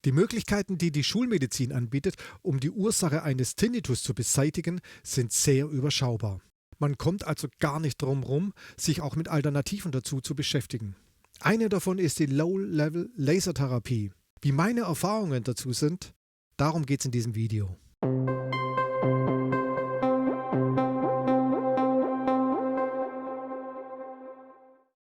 Die Möglichkeiten, die die Schulmedizin anbietet, um die Ursache eines Tinnitus zu beseitigen, sind sehr überschaubar. Man kommt also gar nicht drum rum, sich auch mit Alternativen dazu zu beschäftigen. Eine davon ist die Low-Level-Lasertherapie. Wie meine Erfahrungen dazu sind, darum geht es in diesem Video.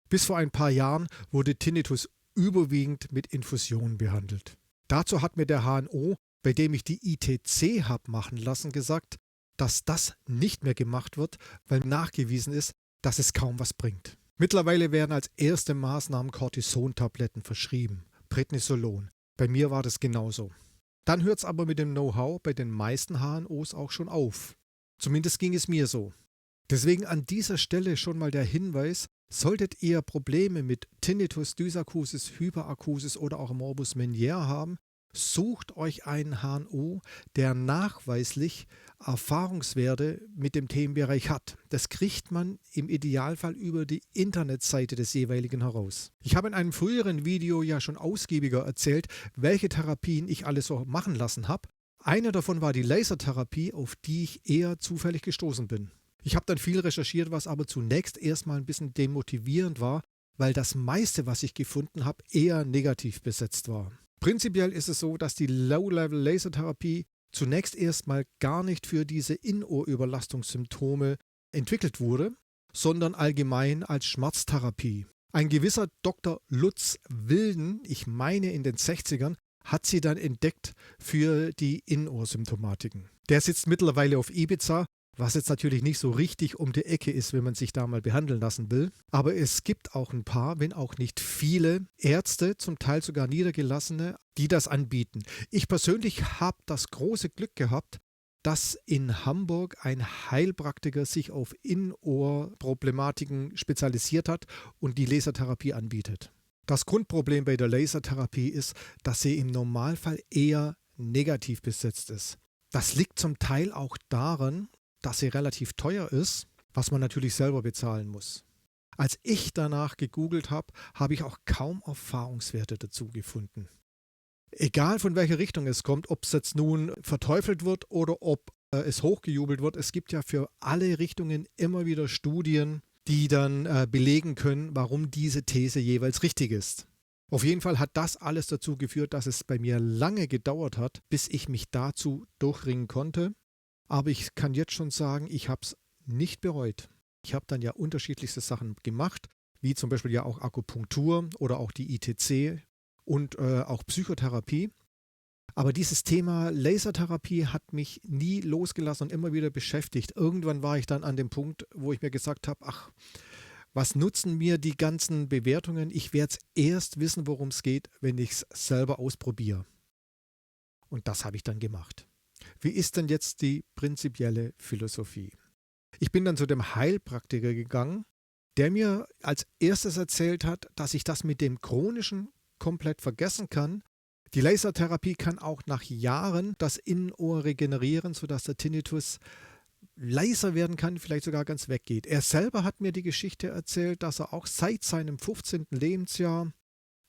Bis vor ein paar Jahren wurde Tinnitus überwiegend mit Infusionen behandelt. Dazu hat mir der HNO, bei dem ich die ITC habe machen lassen, gesagt, dass das nicht mehr gemacht wird, weil nachgewiesen ist, dass es kaum was bringt. Mittlerweile werden als erste Maßnahmen Cortison-Tabletten verschrieben, Prednisolon. Bei mir war das genauso. Dann hört es aber mit dem Know-how bei den meisten HNOs auch schon auf. Zumindest ging es mir so. Deswegen an dieser Stelle schon mal der Hinweis, solltet ihr Probleme mit Tinnitus, Dysakusis, Hyperakusis oder auch Morbus Meniere haben, sucht euch einen HNO, der nachweislich Erfahrungswerte mit dem Themenbereich hat. Das kriegt man im Idealfall über die Internetseite des jeweiligen heraus. Ich habe in einem früheren Video ja schon ausgiebiger erzählt, welche Therapien ich alles so machen lassen habe. Eine davon war die Lasertherapie, auf die ich eher zufällig gestoßen bin. Ich habe dann viel recherchiert, was aber zunächst erstmal ein bisschen demotivierend war, weil das meiste, was ich gefunden habe, eher negativ besetzt war. Prinzipiell ist es so, dass die Low-Level-Lasertherapie zunächst erstmal gar nicht für diese Innenohrüberlastungssymptome entwickelt wurde, sondern allgemein als Schmerztherapie. Ein gewisser Dr. Lutz Wilden, ich meine in den 60ern, hat sie dann entdeckt für die Innenohrsymptomatiken. Der sitzt mittlerweile auf Ibiza, was jetzt natürlich nicht so richtig um die Ecke ist, wenn man sich da mal behandeln lassen will. Aber es gibt auch ein paar, wenn auch nicht viele Ärzte, zum Teil sogar Niedergelassene, die das anbieten. Ich persönlich habe das große Glück gehabt, dass in Hamburg ein Heilpraktiker sich auf Innenohrproblematiken spezialisiert hat und die Lasertherapie anbietet. Das Grundproblem bei der Lasertherapie ist, dass sie im Normalfall eher negativ besetzt ist. Das liegt zum Teil auch daran, dass sie relativ teuer ist, was man natürlich selber bezahlen muss. Als ich danach gegoogelt habe, habe ich auch kaum Erfahrungswerte dazu gefunden. Egal von welcher Richtung es kommt, ob es jetzt nun verteufelt wird oder ob es hochgejubelt wird, es gibt ja für alle Richtungen immer wieder Studien, die dann belegen können, warum diese These jeweils richtig ist. Auf jeden Fall hat das alles dazu geführt, dass es bei mir lange gedauert hat, bis ich mich dazu durchringen konnte. Aber ich kann jetzt schon sagen, ich habe es nicht bereut. Ich habe dann ja unterschiedlichste Sachen gemacht, wie zum Beispiel ja auch Akupunktur oder auch die ITC und auch Psychotherapie. Aber dieses Thema Lasertherapie hat mich nie losgelassen und immer wieder beschäftigt. Irgendwann war ich dann an dem Punkt, wo ich mir gesagt habe, ach, was nutzen mir die ganzen Bewertungen? Ich werde es erst wissen, worum es geht, wenn ich es selber ausprobiere. Und das habe ich dann gemacht. Wie ist denn jetzt die prinzipielle Philosophie? Ich bin dann zu dem Heilpraktiker gegangen, der mir als erstes erzählt hat, dass ich das mit dem Chronischen komplett vergessen kann. Die Lasertherapie kann auch nach Jahren das Innenohr regenerieren, sodass der Tinnitus leiser werden kann, vielleicht sogar ganz weggeht. Er selber hat mir die Geschichte erzählt, dass er auch seit seinem 15. Lebensjahr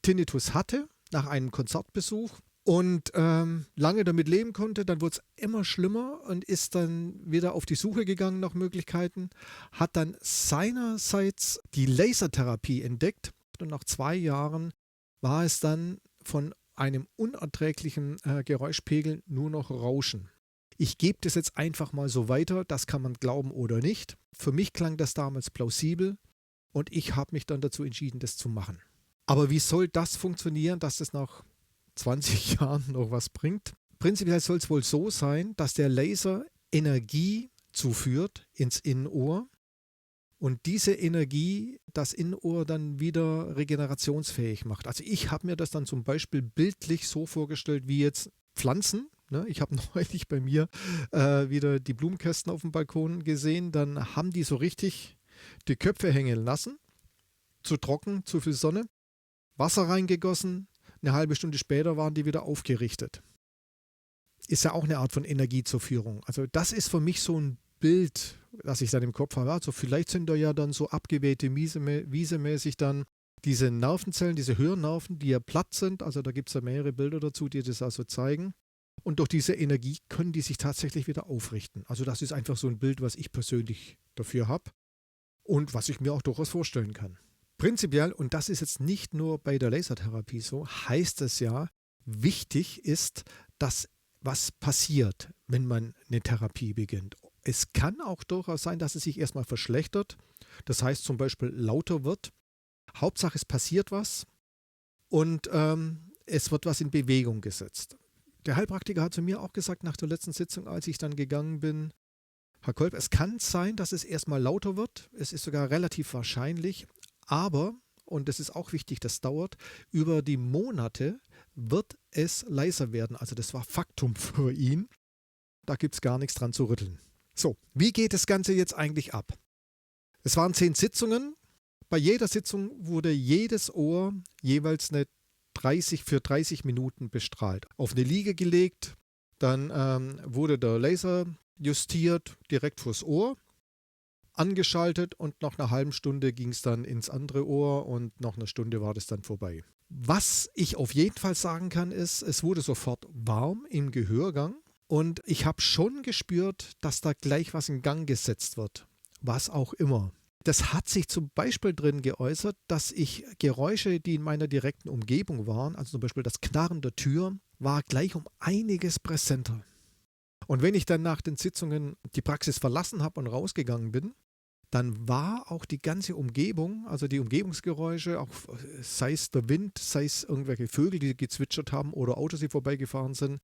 Tinnitus hatte, nach einem Konzertbesuch. Und lange damit leben konnte, dann wurde es immer schlimmer und ist dann wieder auf die Suche gegangen nach Möglichkeiten, hat dann seinerseits die Lasertherapie entdeckt und nach 2 Jahren war es dann von einem unerträglichen Geräuschpegel nur noch Rauschen. Ich gebe das jetzt einfach mal so weiter, das kann man glauben oder nicht. Für mich klang das damals plausibel und ich habe mich dann dazu entschieden, das zu machen. Aber wie soll das funktionieren, dass das nach 20 Jahren noch was bringt? Prinzipiell soll es wohl so sein, dass der Laser Energie zuführt ins Innenohr und diese Energie das Innenohr dann wieder regenerationsfähig macht. Also ich habe mir das dann zum Beispiel bildlich so vorgestellt wie jetzt Pflanzen. Ne? Ich habe neulich bei mir wieder die Blumenkästen auf dem Balkon gesehen. Dann haben die so richtig die Köpfe hängen lassen. Zu trocken, zu viel Sonne. Wasser reingegossen. Eine halbe Stunde später waren die wieder aufgerichtet. Ist ja auch eine Art von Energiezuführung. Also das ist für mich so ein Bild, das ich dann im Kopf habe. Also vielleicht sind da ja dann so abgewehte Wiese mäßig dann diese Nervenzellen, diese Hirnnerven, die ja platt sind, also da gibt es ja mehrere Bilder dazu, die das also zeigen. Und durch diese Energie können die sich tatsächlich wieder aufrichten. Also das ist einfach so ein Bild, was ich persönlich dafür habe und was ich mir auch durchaus vorstellen kann. Prinzipiell, und das ist jetzt nicht nur bei der Lasertherapie so, heißt es ja, wichtig ist, dass was passiert, wenn man eine Therapie beginnt. Es kann auch durchaus sein, dass es sich erstmal verschlechtert, das heißt zum Beispiel lauter wird. Hauptsache es passiert was und es wird was in Bewegung gesetzt. Der Heilpraktiker hat zu mir auch gesagt nach der letzten Sitzung, als ich dann gegangen bin, Herr Kolb, es kann sein, dass es erstmal lauter wird, es ist sogar relativ wahrscheinlich, aber, und das ist auch wichtig, das dauert, über die Monate wird es leiser werden. Also das war Faktum für ihn. Da gibt es gar nichts dran zu rütteln. So, wie geht das Ganze jetzt eigentlich ab? Es waren 10 Sitzungen. Bei jeder Sitzung wurde jedes Ohr jeweils für 30 Minuten bestrahlt. Auf eine Liege gelegt, dann wurde der Laser justiert direkt vors Ohr, angeschaltet und nach einer halben Stunde ging es dann ins andere Ohr und nach einer Stunde war das dann vorbei. Was ich auf jeden Fall sagen kann, ist, es wurde sofort warm im Gehörgang und ich habe schon gespürt, dass da gleich was in Gang gesetzt wird, was auch immer. Das hat sich zum Beispiel drin geäußert, dass ich Geräusche, die in meiner direkten Umgebung waren, also zum Beispiel das Knarren der Tür, war gleich um einiges präsenter. Und wenn ich dann nach den Sitzungen die Praxis verlassen habe und rausgegangen bin, dann war auch die ganze Umgebung, also die Umgebungsgeräusche, auch sei es der Wind, sei es irgendwelche Vögel, die gezwitschert haben oder Autos, die vorbeigefahren sind,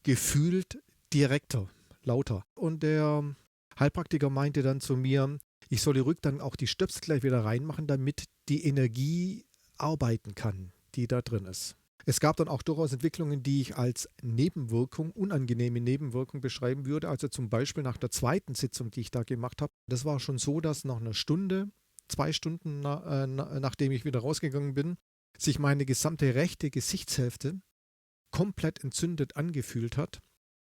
gefühlt direkter, lauter. Und der Heilpraktiker meinte dann zu mir, ich solle dann auch die Stöpsel gleich wieder reinmachen, damit die Energie arbeiten kann, die da drin ist. Es gab dann auch durchaus Entwicklungen, die ich als Nebenwirkung, unangenehme Nebenwirkung beschreiben würde. Also zum Beispiel nach der zweiten Sitzung, die ich da gemacht habe. Das war schon so, dass nach einer Stunde, 2 Stunden nachdem ich wieder rausgegangen bin, sich meine gesamte rechte Gesichtshälfte komplett entzündet angefühlt hat.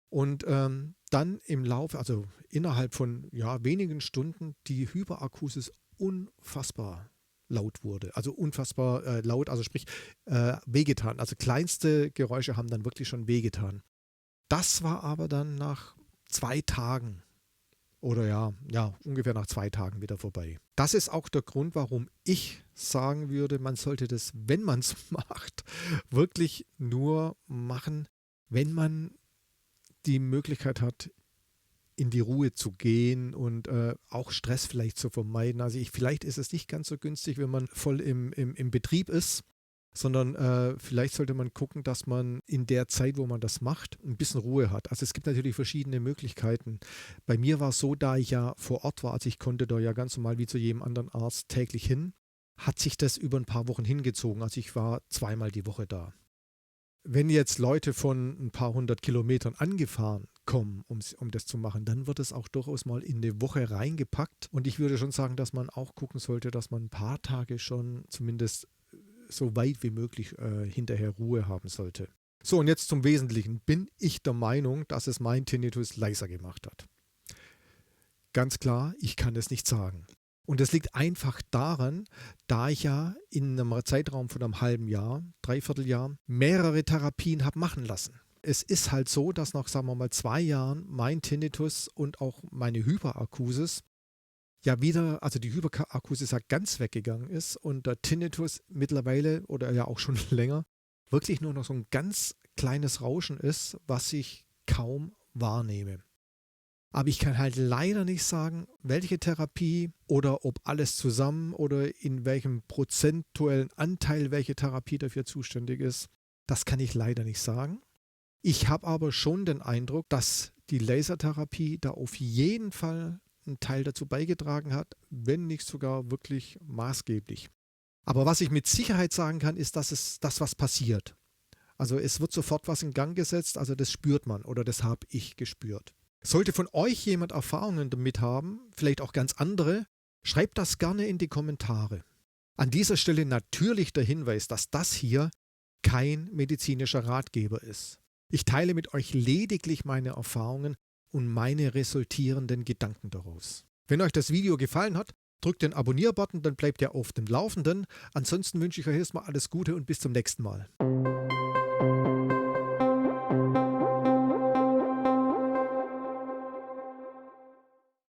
Und dann im Laufe, also innerhalb von wenigen Stunden, die Hyperakusis unfassbar laut wurde. Also unfassbar laut, also sprich wehgetan. Also kleinste Geräusche haben dann wirklich schon wehgetan. Das war aber dann nach 2 Tagen oder ungefähr nach 2 Tagen wieder vorbei. Das ist auch der Grund, warum ich sagen würde, man sollte das, wenn man es macht, wirklich nur machen, wenn man die Möglichkeit hat, in die Ruhe zu gehen und auch Stress vielleicht zu vermeiden. Also vielleicht ist es nicht ganz so günstig, wenn man voll im Betrieb ist, sondern vielleicht sollte man gucken, dass man in der Zeit, wo man das macht, ein bisschen Ruhe hat. Also es gibt natürlich verschiedene Möglichkeiten. Bei mir war es so, da ich ja vor Ort war, also ich konnte da ja ganz normal wie zu jedem anderen Arzt täglich hin, hat sich das über ein paar Wochen hingezogen. Also ich war 2-mal die Woche da. Wenn jetzt Leute von ein paar 100 Kilometern angefahren kommen, um das zu machen, dann wird es auch durchaus mal in eine Woche reingepackt. Und ich würde schon sagen, dass man auch gucken sollte, dass man ein paar Tage schon zumindest so weit wie möglich hinterher Ruhe haben sollte. So, und jetzt zum Wesentlichen. Bin ich der Meinung, dass es mein Tinnitus leiser gemacht hat? Ganz klar, ich kann es nicht sagen. Und das liegt einfach daran, da ich ja in einem Zeitraum von einem halben Jahr, 3/4 Jahr, mehrere Therapien habe machen lassen. Es ist halt so, dass nach, sagen wir mal, 2 Jahren mein Tinnitus und auch meine Hyperakusis ja wieder, also die Hyperakusis ja ganz weggegangen ist und der Tinnitus mittlerweile oder ja auch schon länger wirklich nur noch so ein ganz kleines Rauschen ist, was ich kaum wahrnehme. Aber ich kann halt leider nicht sagen, welche Therapie oder ob alles zusammen oder in welchem prozentuellen Anteil welche Therapie dafür zuständig ist. Das kann ich leider nicht sagen. Ich habe aber schon den Eindruck, dass die Lasertherapie da auf jeden Fall einen Teil dazu beigetragen hat, wenn nicht sogar wirklich maßgeblich. Aber was ich mit Sicherheit sagen kann, ist, dass was passiert. Also es wird sofort was in Gang gesetzt, also das spürt man oder das habe ich gespürt. Sollte von euch jemand Erfahrungen damit haben, vielleicht auch ganz andere, schreibt das gerne in die Kommentare. An dieser Stelle natürlich der Hinweis, dass das hier kein medizinischer Ratgeber ist. Ich teile mit euch lediglich meine Erfahrungen und meine resultierenden Gedanken daraus. Wenn euch das Video gefallen hat, Drückt den Abonnier-Button, dann bleibt ihr auf dem Laufenden. Ansonsten wünsche ich euch erstmal alles Gute und bis zum nächsten Mal.